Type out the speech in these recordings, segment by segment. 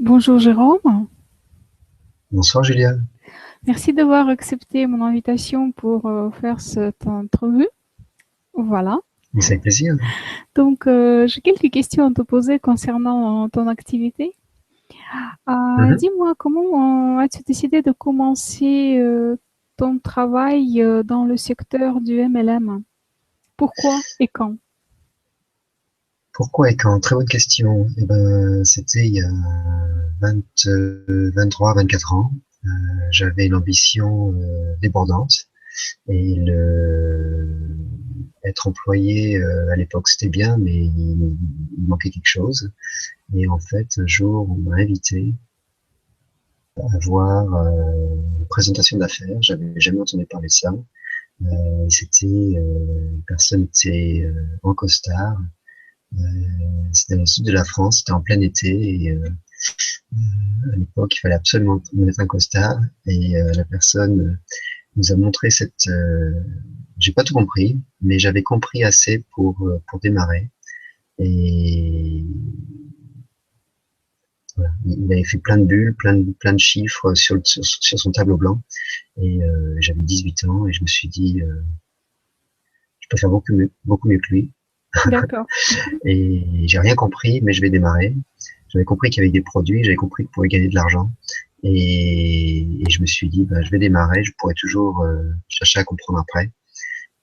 Bonjour Jérôme, Bonsoir Julia. merci d'avoir accepté mon invitation pour faire cette entrevue. Voilà. Mais c'est avec plaisir. Donc, j'ai quelques questions à te poser concernant ton activité. Mhm. Dis-moi, comment as-tu décidé de commencer ton travail dans le secteur du MLM? Pourquoi et quand? Pourquoi et quand? Très bonne question. Eh ben, c'était il y a 20, 23, 24 ans. J'avais une ambition débordante et être employé à l'époque c'était bien, mais il manquait quelque chose. Et en fait, un jour, on m'a invité à voir une présentation d'affaires. J'avais jamais entendu parler de ça. C'était une personne était en costard. C'était dans le sud de la France, c'était en plein été et à l'époque, il fallait absolument mettre un costard et la personne nous a montré cette. J'ai pas tout compris, mais j'avais compris assez pour démarrer. Et voilà, il avait fait plein de bulles, plein de chiffres sur son tableau blanc. Et j'avais 18 ans et je me suis dit, je peux faire beaucoup mieux que lui. D'accord. Et j'ai rien compris, mais je vais démarrer. J'avais compris qu'il y avait des produits, j'avais compris qu'on pouvait gagner de l'argent. Et je me suis dit, bah, je vais démarrer, je pourrais toujours chercher à comprendre après.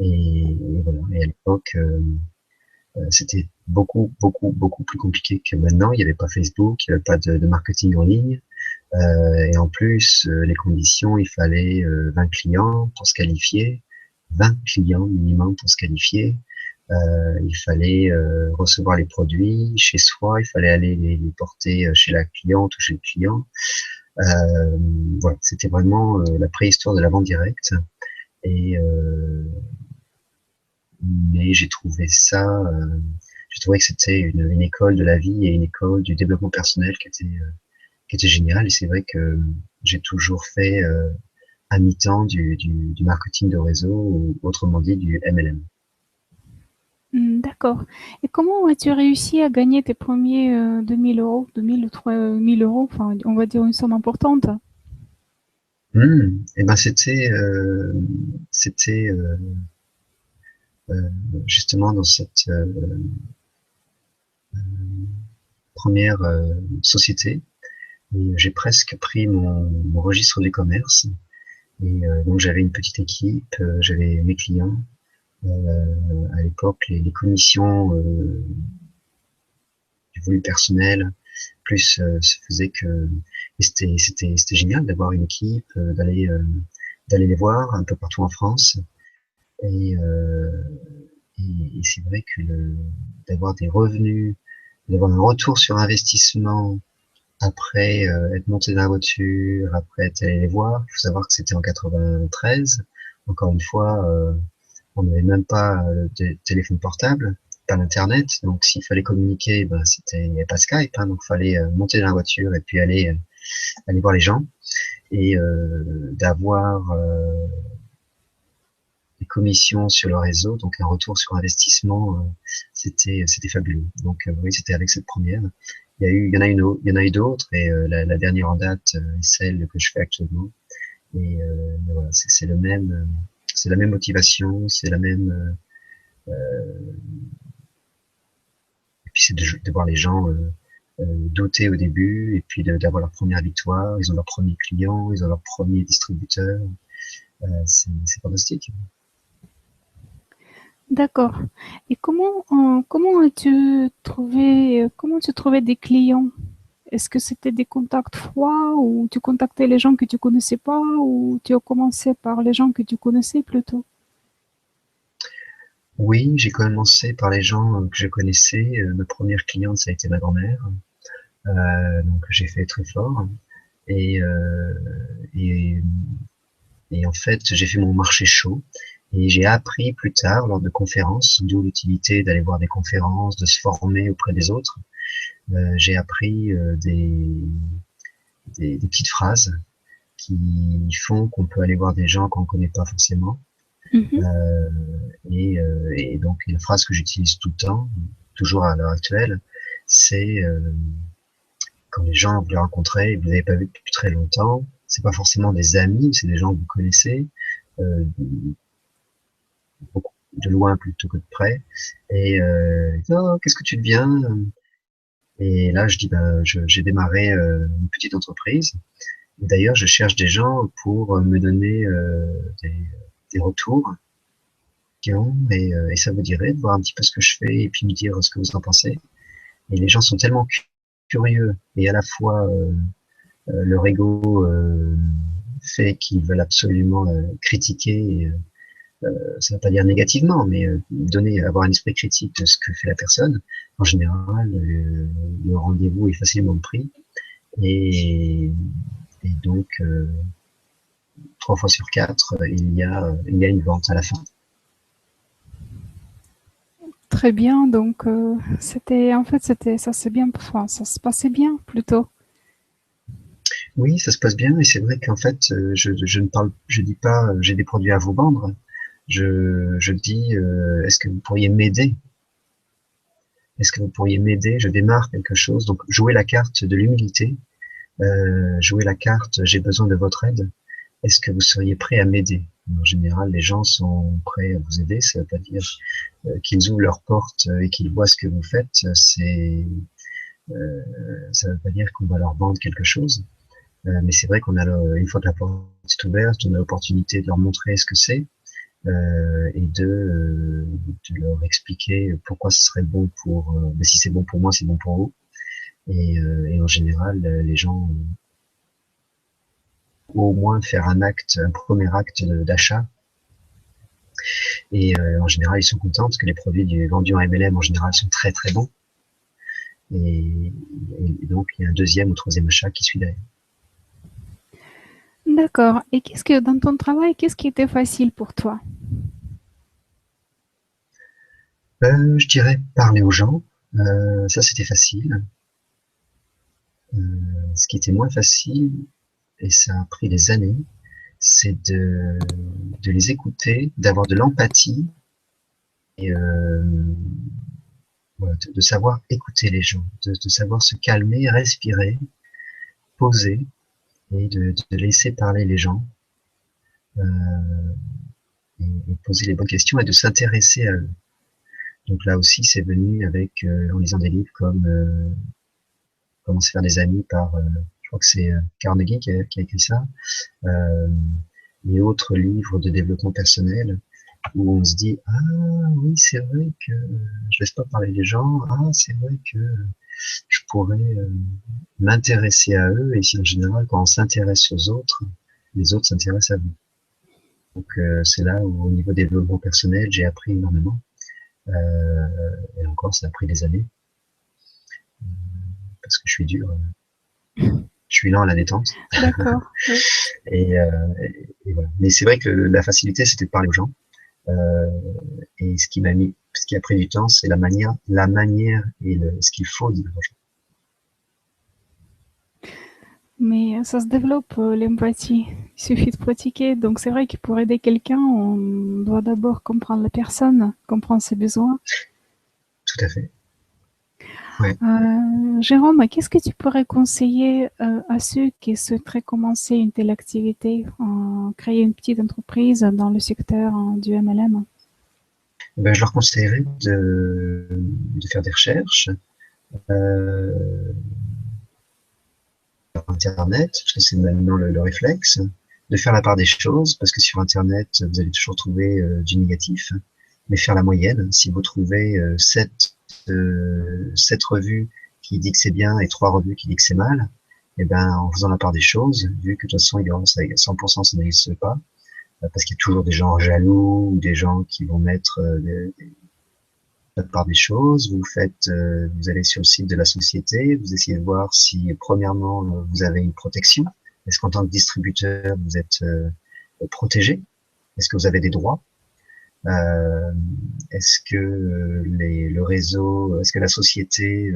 Et voilà. Et à l'époque, c'était beaucoup plus compliqué que maintenant. Il n'y avait pas Facebook, il n'y avait pas de marketing en ligne. Et en plus, les conditions, il fallait 20 clients pour se qualifier, 20 clients minimum pour se qualifier. Il fallait recevoir les produits chez soi, il fallait aller les porter chez la cliente ou chez le client. Voilà, c'était vraiment la préhistoire de la vente directe. Et mais j'ai trouvé que c'était une école de la vie et une école du développement personnel qui était géniale. Et c'est vrai que j'ai toujours fait à mi-temps du marketing de réseau ou autrement dit du MLM. D'accord. Et comment as-tu réussi à gagner tes premiers 2000 euros, 2000 ou 3000 euros, enfin, on va dire une somme importante? Et ben c'était justement dans cette première société. Et j'ai presque pris mon registre du commerce. Et donc j'avais une petite équipe, j'avais mes clients. À l'époque, les commissions du volume personnel, plus se faisait que et c'était génial d'avoir une équipe, d'aller les voir un peu partout en France. Et, euh, et c'est vrai que d'avoir des revenus, d'avoir un retour sur investissement après être monté dans la voiture, après être allé les voir. Il faut savoir que c'était en 93. Encore une fois, on n'avait même pas de téléphone portable, pas d'internet. Donc s'il fallait communiquer, ben, il n'y avait pas Skype, hein, donc il fallait monter dans la voiture et puis aller voir les gens et d'avoir des commissions sur le réseau, donc un retour sur investissement, c'était fabuleux. Donc oui, c'était avec cette première. Il y en a eu d'autres et la dernière en date est celle que je fais actuellement. Et voilà, c'est le même, c'est la même motivation, c'est la même. Et puis c'est de voir les gens douter au début et puis d'avoir leur première victoire. Ils ont leur premier client, ils ont leur premier distributeur. C'est fantastique. D'accord. Et comment as-tu trouvé, comment tu trouvais des clients? Est-ce que c'était des contacts froids ou tu contactais les gens que tu connaissais pas ou tu as commencé par les gens que tu connaissais plutôt? Oui, j'ai commencé par les gens que je connaissais. Ma première cliente, ça a été ma grand-mère. Donc j'ai fait très fort. Et, euh, et, et en fait, j'ai fait mon marché chaud. Et j'ai appris plus tard, lors de conférences, d'où l'utilité d'aller voir des conférences, de se former auprès des autres. J'ai appris des petites phrases qui font qu'on peut aller voir des gens qu'on ne connaît pas forcément. Mhm. Euh, et donc, une phrase que j'utilise tout le temps, toujours à l'heure actuelle, c'est quand les gens vous les rencontrez, vous n'avez pas vu depuis très longtemps, c'est pas forcément des amis, c'est des gens que vous connaissez, euh, beaucoup de loin plutôt que de près. Et oh, qu'est-ce que tu deviens? Et là, je dis, ben, j'ai démarré une petite entreprise. D'ailleurs, je cherche des gens pour me donner des retours et ça vous dirait de voir un petit peu ce que je fais et puis me dire ce que vous en pensez. Et les gens sont tellement curieux et à la fois leur ego fait qu'ils veulent absolument critiquer. Ça ne veut pas dire négativement, mais donner, avoir un esprit critique de ce que fait la personne. En général, le rendez-vous est facilement pris et, et donc 3 fois sur 4, il y a une vente à la fin. Très bien, donc c'était ça c'est bien, enfin, ça se passait bien plutôt. Oui, ça se passe bien et c'est vrai qu'en fait, je dis pas, j'ai des produits à vous vendre. Je dis, est-ce que vous pourriez m'aider? Est-ce que vous pourriez m'aider? Je démarre quelque chose, donc jouer la carte de l'humilité, jouer la carte, j'ai besoin de votre aide. Est-ce que vous seriez prêt à m'aider? En général, les gens sont prêts à vous aider. Ça ne veut pas dire qu'ils ouvrent leurs portes et qu'ils voient ce que vous faites. Ça ne veut pas dire qu'on va leur vendre quelque chose. Mais c'est vrai qu'on a, une fois que la porte est ouverte, on a l'opportunité de leur montrer ce que c'est et de leur expliquer pourquoi ce serait bon pour. Si c'est bon pour moi, c'est bon pour vous. Et en général, les gens au moins faire un premier acte d'achat. Et en général, ils sont contents parce que les produits vendus en MLM en général sont très très bons. Et, et donc, il y a un deuxième ou troisième achat qui suit derrière. D'accord. Et qu'est-ce que dans ton travail, qu'est-ce qui était facile pour toi? Je dirais parler aux gens. Ça, c'était facile. Ce qui était moins facile, et ça a pris des années, c'est de les écouter, d'avoir de l'empathie et voilà, de savoir écouter les gens, de savoir se calmer, respirer, poser et de laisser parler les gens et poser les bonnes questions et de s'intéresser à eux. Donc là aussi, c'est venu avec en lisant des livres comme Comment se faire des amis par, je crois que c'est Carnegie qui a écrit ça, euh, et autres livres de développement personnel où on se dit ah oui c'est vrai que je laisse pas parler les gens, ah c'est vrai que je pourrais m'intéresser à eux et si en général quand on s'intéresse aux autres, les autres s'intéressent à vous. Donc c'est là où au niveau développement personnel j'ai appris énormément et encore ça a pris des années parce que je suis dur, je suis lent à la détente. D'accord, oui. Et, et voilà. Mais c'est vrai que la facilité, c'était de parler aux gens. Euh, et ce qui a pris du temps, c'est la manière et ce qu'il faut dire aux gens. Mais ça se développe, l'empathie. Il suffit de pratiquer. Donc c'est vrai que pour aider quelqu'un, on doit d'abord comprendre la personne, comprendre ses besoins. Tout à fait. Ouais. Jérôme, qu'est-ce que tu pourrais conseiller à ceux qui souhaiteraient commencer une telle activité, créer une petite entreprise dans le secteur du MLM? Ben, je leur conseillerais de faire des recherches euh, sur Internet, parce que c'est maintenant le réflexe, de faire la part des choses, parce que sur Internet, vous allez toujours trouver du négatif, mais faire la moyenne. Si vous trouvez 7 revues qui disent que c'est bien et 3 revues qui disent que c'est mal, et ben en faisant la part des choses, vu que de toute façon, il y aura 100% ça n'existe pas, parce qu'il y a toujours des gens jaloux ou des gens qui vont mettre la part des choses. Vous allez sur le site de la société, vous essayez de voir si, premièrement, vous avez une protection. Est-ce qu'en tant que distributeur, vous êtes protégé? Est-ce que vous avez des droits? Euh, est-ce que le réseau, est-ce que la société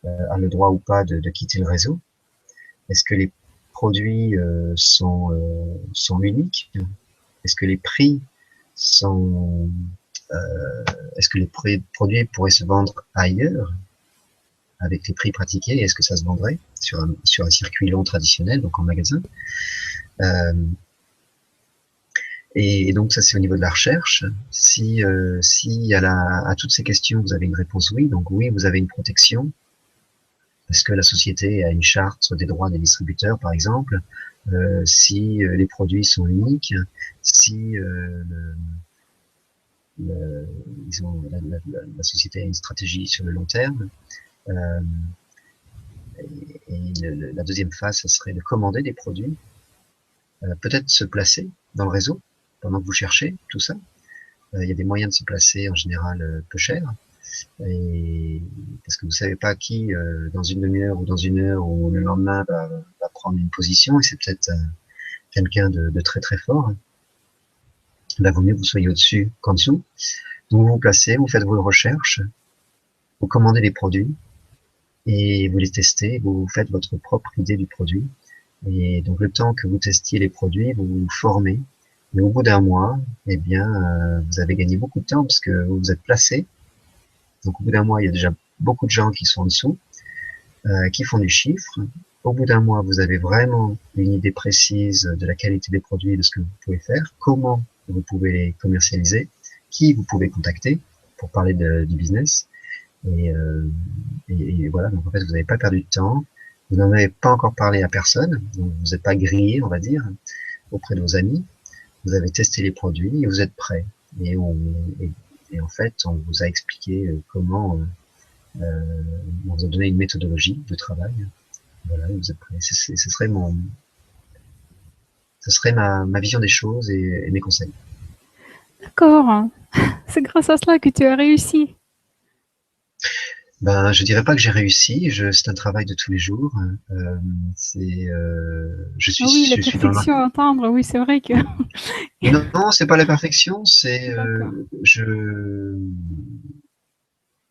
a le droit ou pas de quitter le réseau? Est-ce que les produits sont uniques? Est-ce que les prix sont est-ce que les produits pourraient se vendre ailleurs? avec les prix pratiqués, est-ce que ça se vendrait sur un circuit long traditionnel, donc en magasin. Et donc ça c'est au niveau de la recherche. Si à toutes ces questions vous avez une réponse oui, donc oui vous avez une protection, parce que la société a une charte des droits des distributeurs par exemple, si les produits sont uniques, si la société a une stratégie sur le long terme. La deuxième phase, ça serait de commander des produits, peut-être se placer dans le réseau pendant que vous cherchez tout ça. Il y a des moyens de se placer en général peu cher, et parce que vous savez pas qui dans une demi-heure ou dans une heure ou le lendemain va prendre une position, et c'est peut-être quelqu'un de très très fort. Là, vaut mieux que vous soyez au-dessus qu'en dessous. Donc vous vous placez, vous faites vos recherches, vous commandez des produits et vous les testez, vous faites votre propre idée du produit. Et donc le temps que vous testiez les produits, vous vous formez. Mais au bout d'un mois, eh bien, vous avez gagné beaucoup de temps parce que vous vous êtes placé. Donc au bout d'un mois, il y a déjà beaucoup de gens qui sont en dessous, qui font du chiffre. Au bout d'un mois, vous avez vraiment une idée précise de la qualité des produits et de ce que vous pouvez faire, comment vous pouvez les commercialiser, qui vous pouvez contacter pour parler du business. Et voilà, donc en fait, vous n'avez pas perdu de temps, vous n'en avez pas encore parlé à personne, donc vous n'êtes pas grillé, on va dire, auprès de vos amis. Vous avez testé les produits et vous êtes prêt. Et en fait, on vous a expliqué comment, on vous a donné une méthodologie de travail. Voilà, vous êtes prêt. Ce serait ma vision des choses et mes conseils. D'accord. C'est grâce à cela que tu as réussi. Ben, je dirais pas que j'ai réussi. C'est un travail de tous les jours. Ah oui, la Je suis dans le perfection à atteindre, oui, c'est vrai que. Non, c'est pas la perfection. D'accord.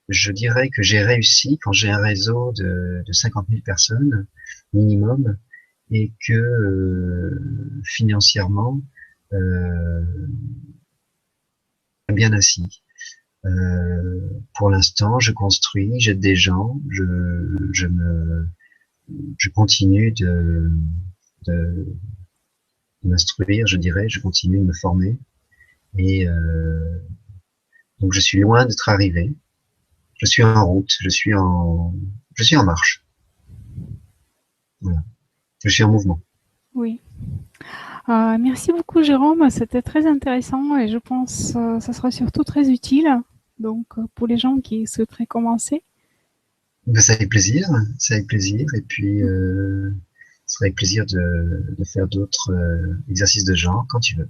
Je dirais que j'ai réussi quand j'ai un réseau de 50 000 personnes minimum et que financièrement bien assis. Pour l'instant, je construis, j'aide des gens, je continue de m'instruire, je dirais, je continue de me former, et donc je suis loin d'être arrivé. Je suis en route, je suis en marche. Voilà. Je suis en mouvement. Oui. Merci beaucoup, Jérôme. C'était très intéressant et je pense que ça sera surtout très utile. Donc, pour les gens qui souhaiteraient commencer. Ben, ça avec plaisir, ça avec plaisir, et puis ça avec plaisir de faire d'autres exercices de genre quand tu veux.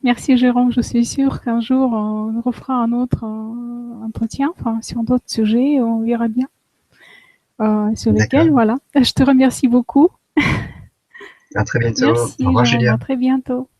Merci, Jérôme. Je suis sûre qu'un jour, on refera un autre entretien, enfin, sur d'autres sujets, on verra bien sur lesquels, D'accord. voilà. Je te remercie beaucoup. À très bientôt. Au Merci, revoir, Jérôme. Julia. À très bientôt.